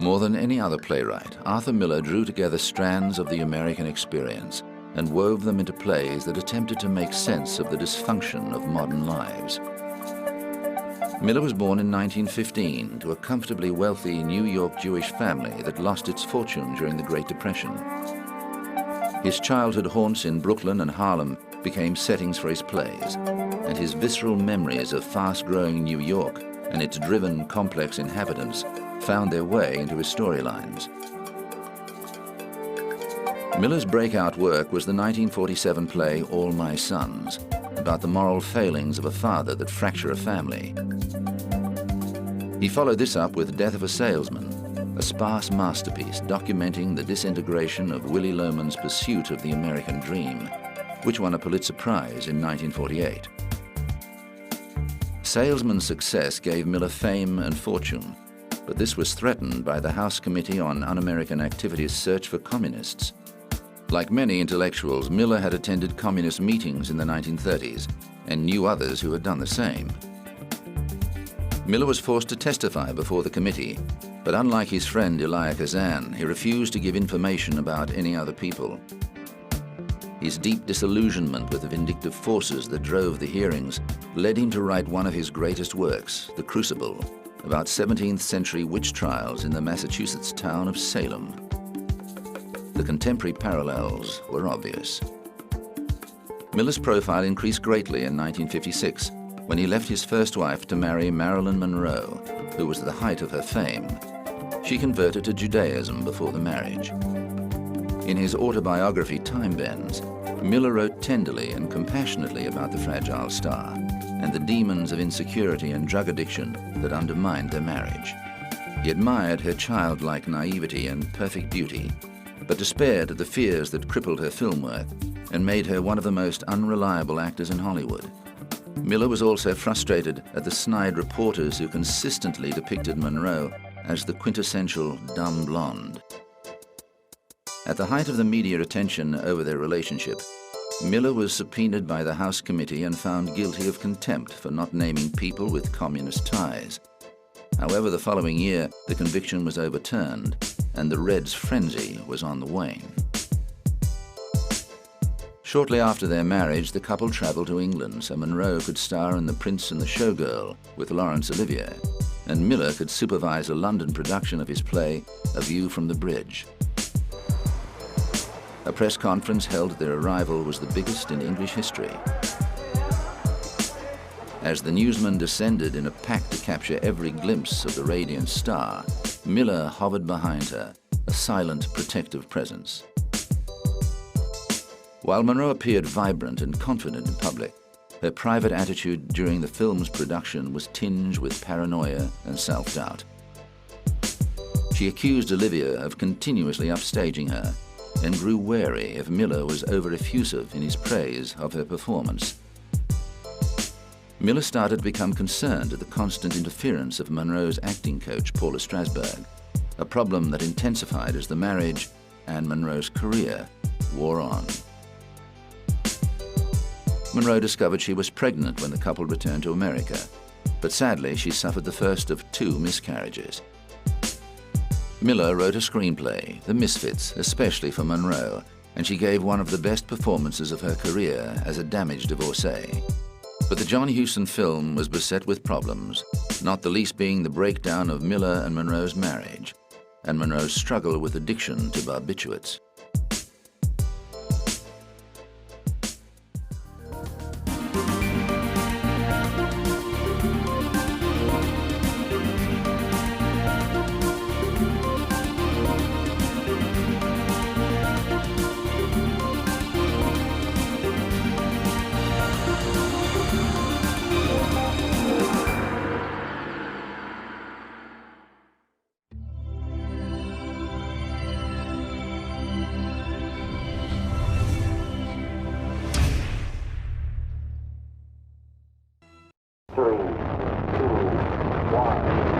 More than any other playwright, Arthur Miller drew together strands of the American experience and wove them into plays that attempted to make sense of the dysfunction of modern lives. Miller was born in 1915 to a comfortably wealthy New York Jewish family that lost its fortune during the Great Depression. His childhood haunts in Brooklyn and Harlem became settings for his plays, and his visceral memories of fast-growing New York and its driven, complex inhabitants found their way into his storylines. Miller's breakout work was the 1947 play All My Sons, about the moral failings of a father that fracture a family. He followed this up with Death of a Salesman, a sparse masterpiece documenting the disintegration of Willy Loman's pursuit of the American dream, which won a Pulitzer Prize in 1948. Salesman's success gave Miller fame and fortune, but this was threatened by the House Committee on Un-American Activities' search for communists. Like many intellectuals, Miller had attended communist meetings in the 1930s and knew others who had done the same. Miller was forced to testify before the committee, but unlike his friend Elia Kazan, he refused to give information about any other people. His deep disillusionment with the vindictive forces that drove the hearings led him to write one of his greatest works, The Crucible, about 17th century witch trials in the Massachusetts town of Salem. The contemporary parallels were obvious. Miller's profile increased greatly in 1956 when he left his first wife to marry Marilyn Monroe, who was at the height of her fame. She converted to Judaism before the marriage. In his autobiography, Time Bends, Miller wrote tenderly and compassionately about the fragile star and the demons of insecurity and drug addiction that undermined their marriage. He admired her childlike naivety and perfect beauty, but despaired at the fears that crippled her film work and made her one of the most unreliable actors in Hollywood. Miller was also frustrated at the snide reporters who consistently depicted Monroe as the quintessential dumb blonde. At the height of the media attention over their relationship, Miller was subpoenaed by the House Committee and found guilty of contempt for not naming people with communist ties. However, the following year, the conviction was overturned, and the Reds' frenzy was on the wane. Shortly after their marriage, the couple traveled to England so Monroe could star in The Prince and the Showgirl with Laurence Olivier, and Miller could supervise a London production of his play, A View from the Bridge. A press conference held at their arrival was the biggest in English history. As the newsmen descended in a pack to capture every glimpse of the radiant star, Miller hovered behind her, a silent, protective presence. While Monroe appeared vibrant and confident in public, her private attitude during the film's production was tinged with paranoia and self-doubt. She accused Olivia of continuously upstaging her and grew wary if Miller was over-effusive in his praise of her performance. Miller started to become concerned at the constant interference of Monroe's acting coach, Paula Strasberg, a problem that intensified as the marriage and Monroe's career wore on. Monroe discovered she was pregnant when the couple returned to America, but sadly she suffered the first of 2 miscarriages. Miller wrote a screenplay, The Misfits, especially for Monroe, and she gave one of the best performances of her career as a damaged divorcee. But the John Huston film was beset with problems, not the least being the breakdown of Miller and Monroe's marriage, and Monroe's struggle with addiction to barbiturates. Three, two, one.